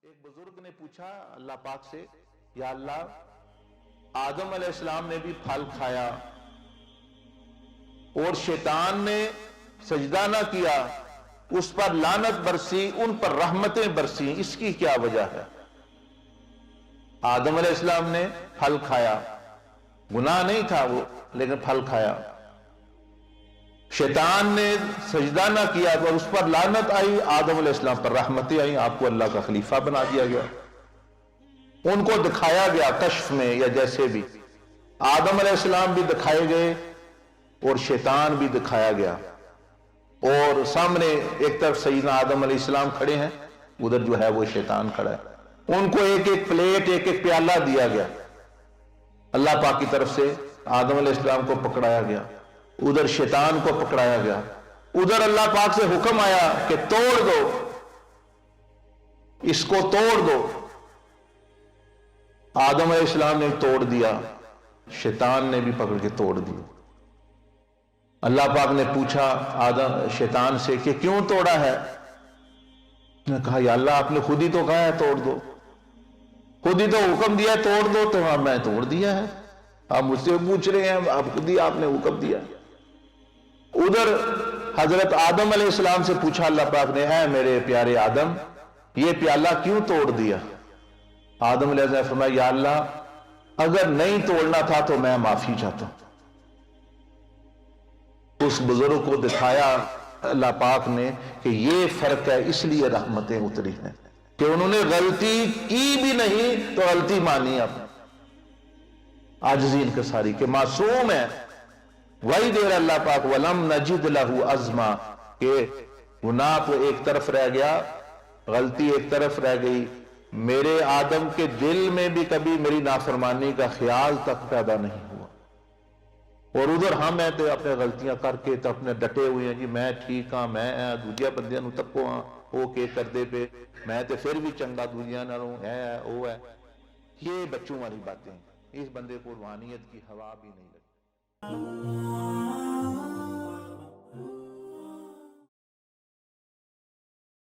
ایک بزرگ نے پوچھا اللہ پاک سے، یا اللہ آدم علیہ السلام نے بھی پھل کھایا اور شیطان نے سجدہ نہ کیا، اس پر لعنت برسی، ان پر رحمتیں برسی، اس کی کیا وجہ ہے؟ آدم علیہ السلام نے پھل کھایا، گناہ نہیں تھا وہ، لیکن پھل کھایا، شیطان نے سجدہ نہ کیا تو اس پر لعنت آئی، آدم علیہ السلام پر رحمتیں آئیں، آپ کو اللہ کا خلیفہ بنا دیا گیا، ان کو دکھایا گیا کشف میں یا جیسے بھی، آدم علیہ السلام بھی دکھائے گئے اور شیطان بھی دکھایا گیا، اور سامنے ایک طرف سیدنا آدم علیہ السلام کھڑے ہیں، ادھر جو ہے وہ شیطان کھڑا ہے، ان کو ایک ایک پلیٹ ایک ایک پیالہ دیا گیا، اللہ پاک کی طرف سے آدم علیہ السلام کو پکڑایا گیا، ادھر شیطان کو پکڑایا گیا، ادھر اللہ پاک سے حکم آیا کہ توڑ دو، اس کو توڑ دو، آدم علیہ السلام نے توڑ دیا، شیطان نے بھی پکڑ کے توڑ دیا۔ اللہ پاک نے پوچھا شیطان سے کہ کیوں توڑا ہے؟ نے کہا یا اللہ آپ نے خود ہی تو کہا ہے توڑ دو، خود ہی تو حکم دیا ہے توڑ دو، تو میں توڑ دیا ہے، آپ مجھ سے پوچھ رہے ہیں، آپ خود ہی آپ نے حکم دیا۔ ادھر حضرت آدم علیہ السلام سے پوچھا اللہ پاک نے، اے میرے پیارے آدم یہ پیالہ کیوں توڑ دیا؟ آدم علیہ السلام نے فرمایا یا اللہ اگر نہیں توڑنا تھا تو میں معافی چاہتا ہوں۔ اس بزرگ کو دکھایا اللہ پاک نے کہ یہ فرق ہے، اس لیے رحمتیں اتری ہیں کہ انہوں نے غلطی کی بھی نہیں تو غلطی مانی، اب عاجزی انکساری کہ معصوم ہے، وہی دیر اللہ پاک وَلَمْ نَجِدْ لَهُ عَزْمًا کہ گناہ تو ایک طرف رہ گیا، غلطی ایک طرف رہ گئی، میرے آدم کے دل میں بھی کبھی میری نافرمانی کا خیال تک پیدا نہیں ہوا، اور ادھر ہم ہیں تو اپنے غلطیاں کر کے تو اپنے ڈٹے ہوئے ہیں، جی میں ٹھیک ہاں، میں دوجیا بندیاں نو تکو ہاں او کے کر دے پہ میں تو پھر بھی چنگا دوجیا نہ رہوں، ہے وہ ہے، یہ بچوں والی باتیں، اس بندے کو روحانیت کی ہوا بھی نہیں لگتی۔